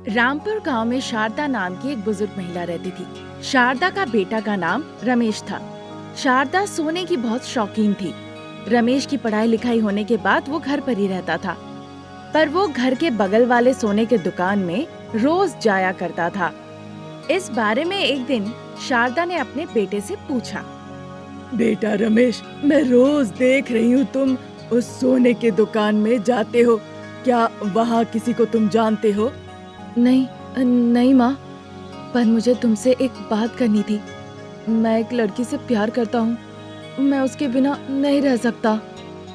रामपुर गांव में शारदा नाम की एक बुजुर्ग महिला रहती थी। शारदा का बेटा का नाम रमेश था। शारदा सोने की बहुत शौकीन थी। रमेश की पढ़ाई लिखाई होने के बाद वो घर पर ही रहता था, पर वो घर के बगल वाले सोने के दुकान में रोज जाया करता था। इस बारे में एक दिन शारदा ने अपने बेटे से पूछा। बेटा रमेश, मैं रोज देख रही हूँ तुम उस सोने के दुकान में जाते हो। क्या वहाँ किसी को तुम जानते हो? नहीं माँ, पर मुझे तुमसे एक बात करनी थी। मैं एक लड़की से प्यार करता हूँ, मैं उसके बिना नहीं रह सकता।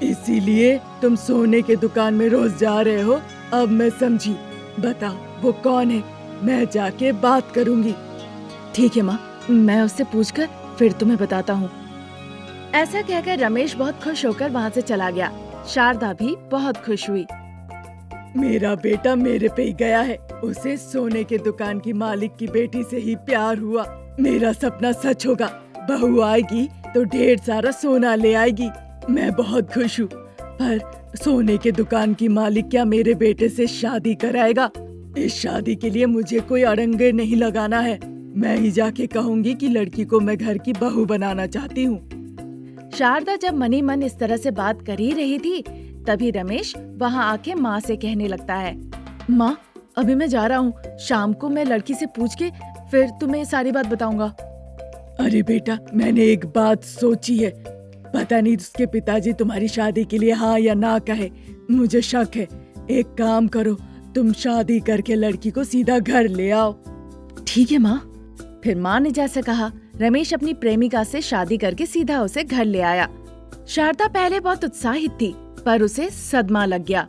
इसीलिए तुम सोने के दुकान में रोज जा रहे हो? अब मैं समझी। बताओ वो कौन है, मैं जाके बात करूँगी। ठीक है माँ, मैं उससे पूछकर फिर तुम्हें बताता हूँ। ऐसा कहकर रमेश बहुत खुश होकर वहाँ से चला गया। शारदा भी बहुत खुश हुई। मेरा बेटा मेरे पे ही गया है। उसे सोने के दुकान की मालिक की बेटी से ही प्यार हुआ। मेरा सपना सच होगा। बहू आएगी तो ढेर सारा सोना ले आएगी। मैं बहुत खुश हूँ। पर सोने के दुकान की मालिक क्या मेरे बेटे से शादी कराएगा? इस शादी के लिए मुझे कोई अड़ंगे नहीं लगाना है। मैं ही जाके कहूँगी कि लड़की को मैं घर की बहू बनाना चाहती हूँ। शारदा जब मनी मन इस तरह से बात कर ही रही थी, तभी रमेश वहाँ आके माँ से कहने लगता है। माँ, अभी मैं जा रहा हूँ। शाम को मैं लड़की से पूछ के फिर तुम्हें सारी बात बताऊंगा। अरे बेटा, मैंने एक बात सोची है। पता नहीं उसके पिताजी तुम्हारी शादी के लिए हाँ या ना कहे। मुझे शक है। एक काम करो, तुम शादी करके लड़की को सीधा घर ले आओ। ठीक है माँ। फिर माँ ने जैसे कहा, रमेश अपनी प्रेमिका से शादी करके सीधा उसे घर ले आया। शारदा पहले बहुत उत्साहित थी, पर उसे सदमा लग गया।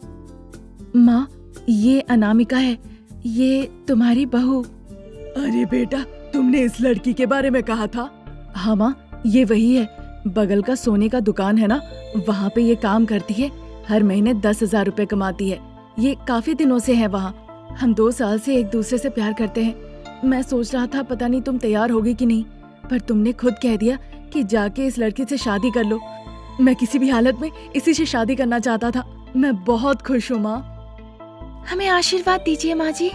माँ, ये अनामिका है, ये तुम्हारी बहू। अरे बेटा, तुमने इस लड़की के बारे में कहा था? हाँ माँ, ये वही है। बगल का सोने का दुकान है ना, वहाँ पे ये काम करती है। हर महीने 10,000 रुपए कमाती है। ये काफी दिनों से है वहाँ। हम 2 साल से एक दूसरे से प्यार करते हैं। मैं सोच रहा था पता नहीं तुम तैयार होगी कि नहीं, पर तुमने खुद कह दिया कि जाके इस लड़की से शादी कर लो। मैं किसी भी हालत में इसी से शादी करना चाहता था। मैं बहुत खुश हूँ माँ। हमें आशीर्वाद दीजिए माँ जी।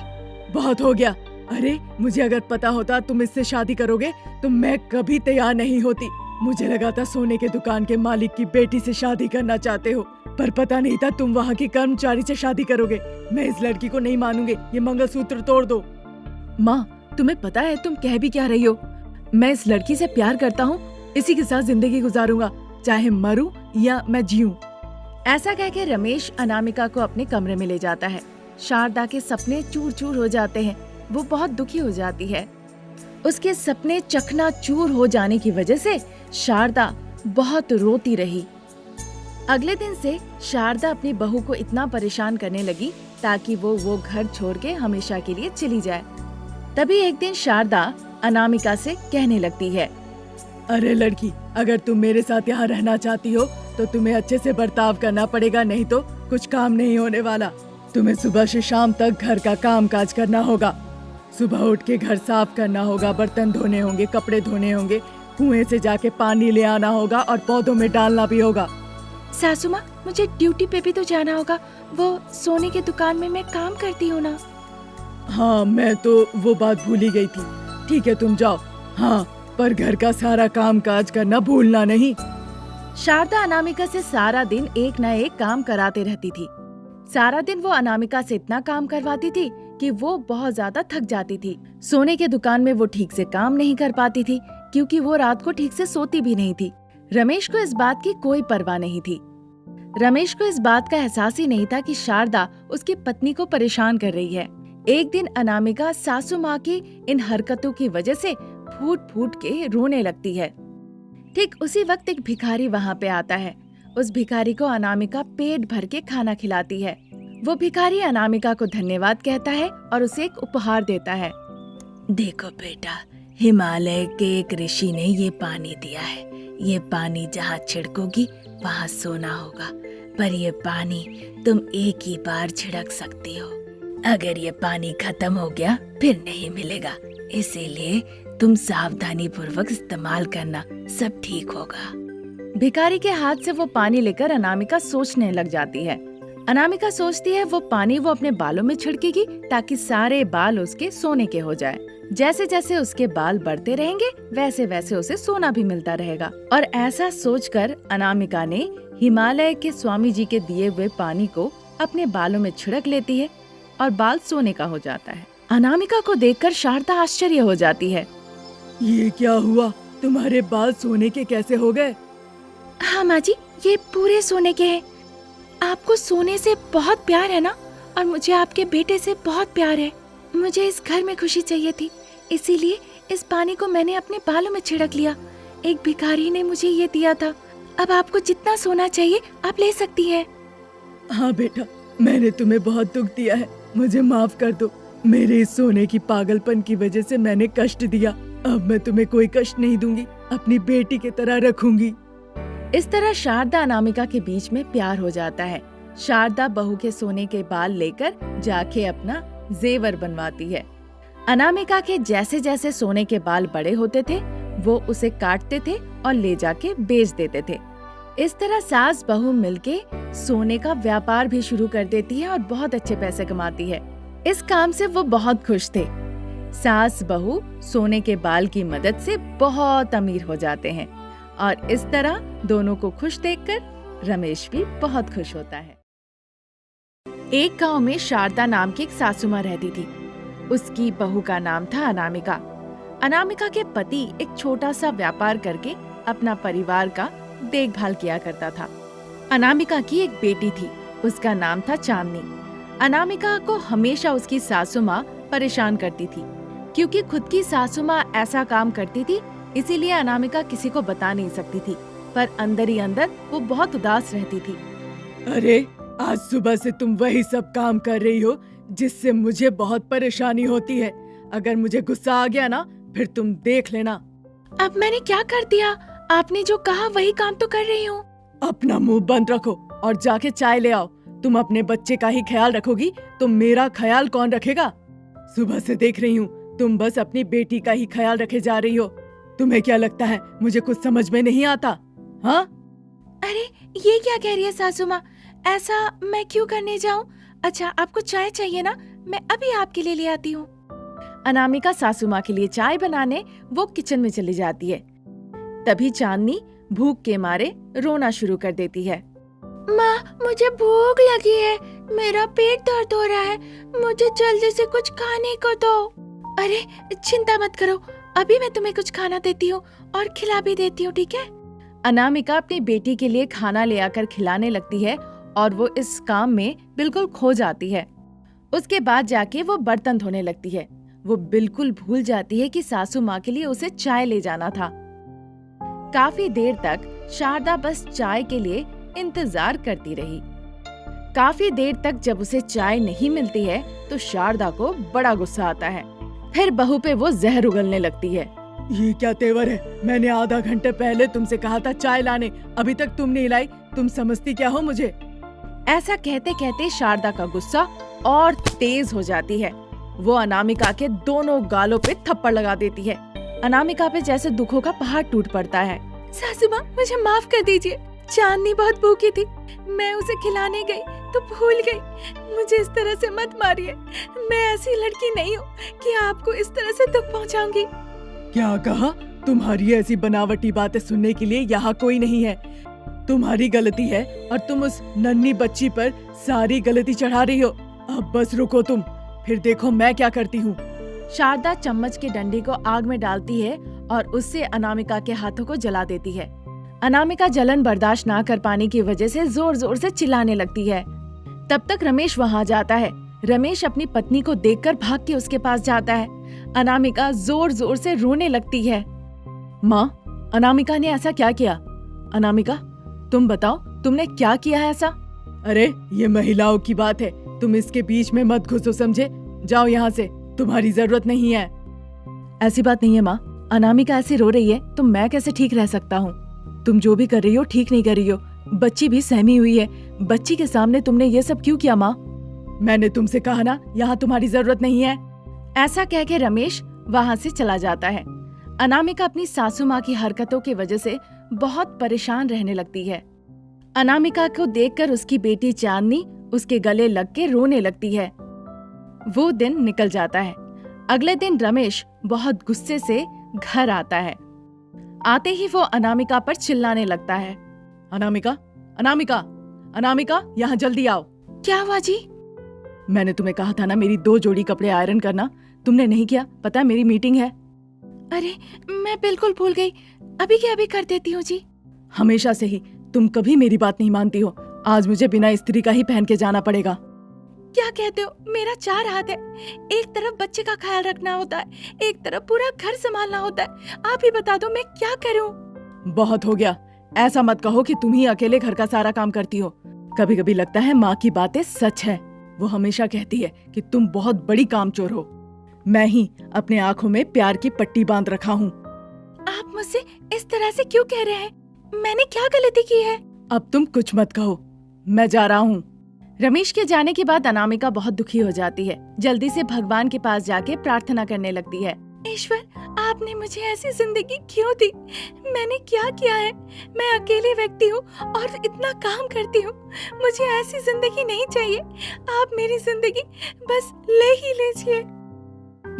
बहुत हो गया। अरे, मुझे अगर पता होता तुम इससे शादी करोगे तो मैं कभी तैयार नहीं होती। मुझे लगा था सोने के दुकान के मालिक की बेटी से शादी करना चाहते हो, पर पता नहीं था तुम वहाँ की कर्मचारी से शादी करोगे। मैं इस लड़की को नहीं मानूंगी। ये मंगलसूत्र तोड़ दो। माँ, तुम्हें पता है तुम कह भी क्या रही हो? मैं इस लड़की से प्यार करता हूँ, इसी के साथ जिंदगी गुजारूंगा, चाहे मरूं या मैं जीऊं। ऐसा कहकर रमेश अनामिका को अपने कमरे में ले जाता है। शारदा के सपने चूर चूर हो जाते हैं। वो बहुत दुखी हो जाती है। उसके सपने चकनाचूर हो जाने की वजह से शारदा बहुत रोती रही। अगले दिन से शारदा अपनी बहू को इतना परेशान करने लगी ताकि वो घर छोड़ के हमेशा के लिए चली जाए। तभी एक दिन शारदा अनामिका से कहने लगती है। अरे लड़की, अगर तुम मेरे साथ यहाँ रहना चाहती हो तो तुम्हें अच्छे से बर्ताव करना पड़ेगा, नहीं तो कुछ काम नहीं होने वाला। तुम्हें सुबह से शाम तक घर का काम काज करना होगा। सुबह उठ के घर साफ करना होगा, बर्तन धोने होंगे, कपड़े धोने होंगे, कुएं से जाके पानी ले आना होगा और पौधों में डालना भी होगा। सासू माँ, मुझे ड्यूटी पे भी तो जाना होगा। वो सोने की दुकान में मैं काम करती हूँ ना। हाँ, मैं तो वो बात भूल ही गई थी। ठीक है, तुम जाओ। हाँ, पर घर का सारा काम काज करना भूलना नहीं। शारदा अनामिका से सारा दिन एक न एक काम कराते रहती थी। सारा दिन वो अनामिका से इतना काम करवाती थी कि वो बहुत ज्यादा थक जाती थी। सोने के दुकान में वो ठीक से काम नहीं कर पाती थी क्योंकि वो रात को ठीक से सोती भी नहीं थी। रमेश को इस बात की कोई परवाह नहीं थी। रमेश को इस बात का एहसास ही नहीं था कि शारदा उसकी पत्नी को परेशान कर रही है। एक दिन अनामिका सासू माँ की इन हरकतों की वजह से फूट फूट के रोने लगती है। ठीक उसी वक्त एक भिखारी वहाँ पे आता है। उस भिखारी को अनामिका पेट भर के खाना खिलाती है। वो भिखारी अनामिका को धन्यवाद कहता है और उसे एक उपहार देता है। देखो बेटा, हिमालय के एक ऋषि ने ये पानी दिया है। ये पानी जहाँ छिड़कोगी वहाँ सोना होगा, पर ये पानी तुम एक ही बार छिड़क सकती हो। अगर ये पानी खत्म हो गया फिर नहीं मिलेगा, इसीलिए तुम सावधानी पूर्वक इस्तेमाल करना, सब ठीक होगा। भिखारी के हाथ से वो पानी लेकर अनामिका सोचने लग जाती है। अनामिका सोचती है वो पानी वो अपने बालों में छिड़केगी ताकि सारे बाल उसके सोने के हो जाए। जैसे जैसे उसके बाल बढ़ते रहेंगे वैसे वैसे उसे सोना भी मिलता रहेगा। और ऐसा सोचकर अनामिका ने हिमालय के स्वामी जी के दिए हुए पानी को अपने बालों में छिड़क लेती है और बाल सोने का हो जाता है। अनामिका को देखकर शारदा आश्चर्य हो जाती है। ये क्या हुआ? तुम्हारे बाल सोने के कैसे हो गए? हाँ माँ जी, ये पूरे सोने के हैं। आपको सोने से बहुत प्यार है ना, और मुझे आपके बेटे से बहुत प्यार है। मुझे इस घर में खुशी चाहिए थी, इसीलिए इस पानी को मैंने अपने बालों में छिड़क लिया। एक भिखारी ने मुझे ये दिया था। अब आपको जितना सोना चाहिए आप ले सकती हैं। हाँ बेटा, मैंने तुम्हें बहुत दुख दिया है, मुझे माफ कर दो। मेरे इस सोने की पागलपन की वजह से मैंने कष्ट दिया। अब मैं तुम्हें कोई कष्ट नहीं दूंगी, अपनी बेटी की तरह रखूंगी। इस तरह शारदा अनामिका के बीच में प्यार हो जाता है। शारदा बहू के सोने के बाल लेकर जाके अपना जेवर बनवाती है। अनामिका के जैसे जैसे सोने के बाल बड़े होते थे वो उसे काटते थे और ले जाके बेच देते थे। इस तरह सास बहू मिलके सोने का व्यापार भी शुरू कर देती है और बहुत अच्छे पैसे कमाती है। इस काम से वो बहुत खुश थे। सास बहू सोने के बाल की मदद से बहुत अमीर हो जाते हैं और इस तरह दोनों को खुश देखकर रमेश भी बहुत खुश होता है। एक गांव में शारदा नाम की एक सासू माँ रहती थी। उसकी बहू का नाम था अनामिका। अनामिका के पति एक छोटा सा व्यापार करके अपना परिवार का देखभाल किया करता था। अनामिका की एक बेटी थी, उसका नाम था चांदनी। अनामिका को हमेशा उसकी सासू माँ परेशान करती थी, क्योंकि खुद की सासू माँ ऐसा काम करती थी, इसीलिए अनामिका किसी को बता नहीं सकती थी, पर अंदर ही अंदर वो बहुत उदास रहती थी। अरे, आज सुबह से तुम वही सब काम कर रही हो जिससे मुझे बहुत परेशानी होती है। अगर मुझे गुस्सा आ गया ना, फिर तुम देख लेना। अब मैंने क्या कर दिया? आपने जो कहा वही काम तो कर रही हूँ। अपना मुंह बंद रखो और जाके चाय ले आओ। तुम अपने बच्चे का ही ख्याल रखोगी तो मेरा ख्याल कौन रखेगा? सुबह से देख रही हूँ तुम बस अपनी बेटी का ही ख्याल रखे जा रही हो। तुम्हें क्या लगता है मुझे कुछ समझ में नहीं आता? हाँ? अरे, ये क्या कह रही है सासू माँ? ऐसा मैं क्यों करने जाऊँ? अच्छा, आपको चाय चाहिए ना? मैं अभी आपके लिए ले आती हूँ। अनामिका सासू माँ के लिए चाय बनाने वो किचन में चली जाती है। तभी चांदनी भूख के मारे रोना शुरू कर देती है। माँ, मुझे भूख लगी है, मेरा पेट दर्द हो रहा है, मुझे जल्दी से कुछ खाने को दो। अरे चिंता मत करो, अभी मैं तुम्हें कुछ खाना देती हूँ और खिला भी देती हूँ, ठीक है? अनामिका अपनी बेटी के लिए खाना ले आकर खिलाने लगती है और वो इस काम में बिल्कुल खो जाती है। उसके बाद जाके वो बर्तन धोने लगती है। वो बिल्कुल भूल जाती है कि सासू माँ के लिए उसे चाय ले जाना था। काफी देर तक शारदा बस चाय के लिए इंतजार करती रही। काफी देर तक जब उसे चाय नहीं मिलती है तो शारदा को बड़ा गुस्सा आता है। फिर बहू पे वो जहर उगलने लगती है। ये क्या तेवर है? मैंने आधा घंटे पहले तुमसे कहा था चाय लाने, अभी तक तुम नहीं लाई। तुम समझती क्या हो मुझे? ऐसा कहते कहते शारदा का गुस्सा और तेज हो जाती है। वो अनामिका के दोनों गालों पे थप्पड़ लगा देती है। अनामिका पे जैसे दुखों का पहाड़ टूट पड़ता है। सासू माँ, मुझे माफ कर दीजिए। चांदनी बहुत भूखी थी, मैं उसे खिलाने गई तो भूल गई। मुझे इस तरह से मत मारिए, मैं ऐसी लड़की नहीं हूँ कि आपको इस तरह से दुख पहुँचाऊंगी। क्या कहा? तुम्हारी ऐसी बनावटी बातें सुनने के लिए यहाँ कोई नहीं है। तुम्हारी गलती है और तुम उस नन्ही बच्ची पर सारी गलती चढ़ा रही हो। अब बस रुको तुम, फिर देखो मैं क्या करती हूँ। शारदा चम्मच के डंडे को आग में डालती है और उससे अनामिका के हाथों को जला देती है। अनामिका जलन बर्दाश्त ना कर पाने की वजह से जोर जोर से चिल्लाने लगती है। तब तक रमेश वहाँ जाता है। रमेश अपनी पत्नी को देखकर भाग के उसके पास जाता है। अनामिका जोर जोर से रोने लगती है। माँ, अनामिका ने ऐसा क्या किया? अनामिका, तुम बताओ, तुमने क्या किया है ऐसा? अरे, ये महिलाओं की बात है, तुम इसके बीच में मत घुसो, समझे? जाओ यहाँ से, तुम्हारी जरूरत नहीं है। ऐसी बात नहीं है माँ, अनामिका ऐसे रो रही है तो मैं कैसे ठीक रह सकता हूँ? तुम जो भी कर रही हो ठीक नहीं कर रही हो। बच्ची भी सहमी हुई है, बच्ची के सामने तुमने ये सब क्यों किया माँ? मैंने तुमसे कहा ना, यहाँ तुम्हारी जरूरत नहीं है। ऐसा कह के रमेश वहाँ से चला जाता है। अनामिका अपनी सासू माँ की हरकतों की वजह से बहुत परेशान रहने लगती है। अनामिका को देखकर उसकी बेटी चांदनी उसके गले लग के रोने लगती है। वो दिन निकल जाता है। अगले दिन रमेश बहुत गुस्से से घर आता है। आते ही वो अनामिका पर चिल्लाने लगता है। अनामिका, अनामिका, अनामिका, यहाँ जल्दी आओ। क्या हुआ जी? मैंने तुम्हें कहा था ना मेरी 2 जोड़ी कपड़े आयरन करना, तुमने नहीं किया। पता है मेरी मीटिंग है। अरे मैं बिल्कुल भूल गई, अभी के अभी कर देती हूँ जी। हमेशा से ही तुम कभी मेरी बात नहीं मानती हो। आज मुझे बिना इस्त्री का ही पहन के जाना पड़ेगा। क्या कहते हो? मेरा 4 हाथ है। एक तरफ बच्चे का ख्याल रखना होता है, एक तरफ पूरा घर संभालना होता है। आप ही बता दो मैं क्या करूं? बहुत हो गया। ऐसा मत कहो कि तुम ही अकेले घर का सारा काम करती हो। कभी कभी लगता है माँ की बातें सच है। वो हमेशा कहती है कि तुम बहुत बड़ी कामचोर हो। मैं ही अपने आँखों में प्यार की पट्टी बांध रखा हूँ। आप मुझसे इस तरह से क्यों कह रहे हैं? मैंने क्या गलती की है? अब तुम कुछ मत कहो, मैं जा रहा हूँ। रमेश के जाने के बाद अनामिका बहुत दुखी हो जाती है। जल्दी से भगवान के पास जाके प्रार्थना करने लगती है। ईश्वर, आपने मुझे ऐसी जिंदगी क्यों दी? मैंने क्या किया है? मैं अकेली व्यक्ति हूँ और इतना काम करती हूँ। मुझे ऐसी जिंदगी नहीं चाहिए। आप मेरी जिंदगी बस ले ही लीजिए।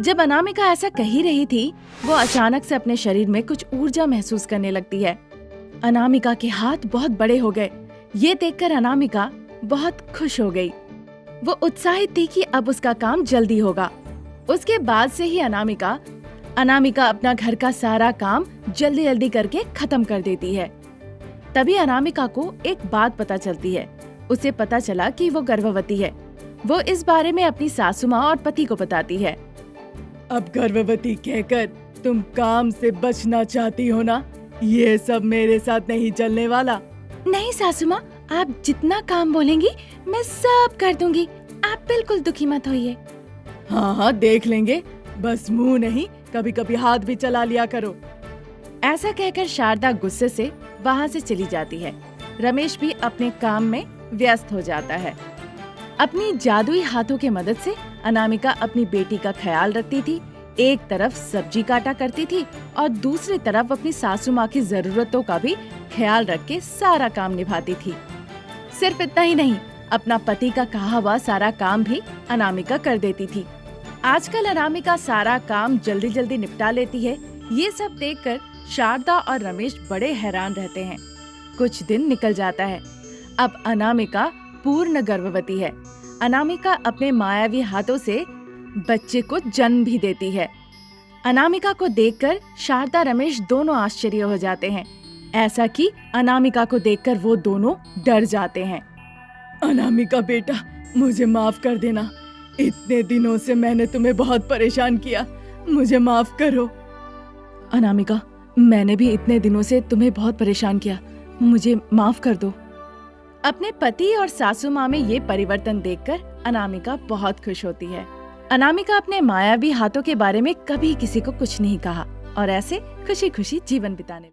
जब अनामिका ऐसा कह ही रही थी, वो अचानक से अपने शरीर में कुछ ऊर्जा महसूस करने लगती है। अनामिका के हाथ बहुत बड़े हो गए। ये देखकर अनामिका बहुत खुश हो गई। वो उत्साहित थी कि अब उसका काम जल्दी होगा। उसके बाद से ही अनामिका अपना घर का सारा काम जल्दी जल्दी करके खत्म कर देती है। तभी अनामिका को एक बात पता चलती है। उसे पता चला कि वो गर्भवती है। वो इस बारे में अपनी सासू माँ और पति को बताती है। अब गर्भवती कहकर तुम काम से बचना चाहती हो ना? ये सब मेरे साथ नहीं चलने वाला। नहीं सासू माँ, आप जितना काम बोलेंगी मैं सब कर दूंगी। आप बिल्कुल दुखी मत होइए। हाँ हाँ, देख लेंगे। बस मुंह नहीं, कभी कभी हाथ भी चला लिया करो। ऐसा कहकर शारदा गुस्से से वहाँ से चली जाती है। रमेश भी अपने काम में व्यस्त हो जाता है। अपनी जादुई हाथों के मदद से अनामिका अपनी बेटी का ख्याल रखती थी। एक तरफ सब्जी काटा करती थी और दूसरी तरफ अपनी सासू माँ की जरूरतों का भी ख्याल रख के सारा काम निभाती थी। सिर्फ इतना ही नहीं, अपना पति का कहा हुआ सारा काम भी अनामिका कर देती थी। आजकल अनामिका सारा काम जल्दी जल्दी निपटा लेती है। ये सब देखकर शारदा और रमेश बड़े हैरान रहते हैं। कुछ दिन निकल जाता है। अब अनामिका पूर्ण गर्भवती है। अनामिका अपने मायावी हाथों से बच्चे को जन्म भी देती है। अनामिका को देखकर शारदा रमेश दोनों आश्चर्य हो जाते हैं। ऐसा कि अनामिका को देखकर वो दोनों डर जाते हैं। अनामिका बेटा, मुझे माफ कर देना। इतने दिनों से मैंने तुम्हें बहुत परेशान किया, मुझे माफ करो। अनामिका, मैंने भी इतने दिनों से तुम्हें बहुत परेशान किया, मुझे माफ कर दो। अपने पति और सासू माँ में ये परिवर्तन देखकर अनामिका बहुत खुश होती है। अनामिका अपने मायावी हाथों के बारे में कभी किसी को कुछ नहीं कहा और ऐसे खुशी खुशी जीवन बिताने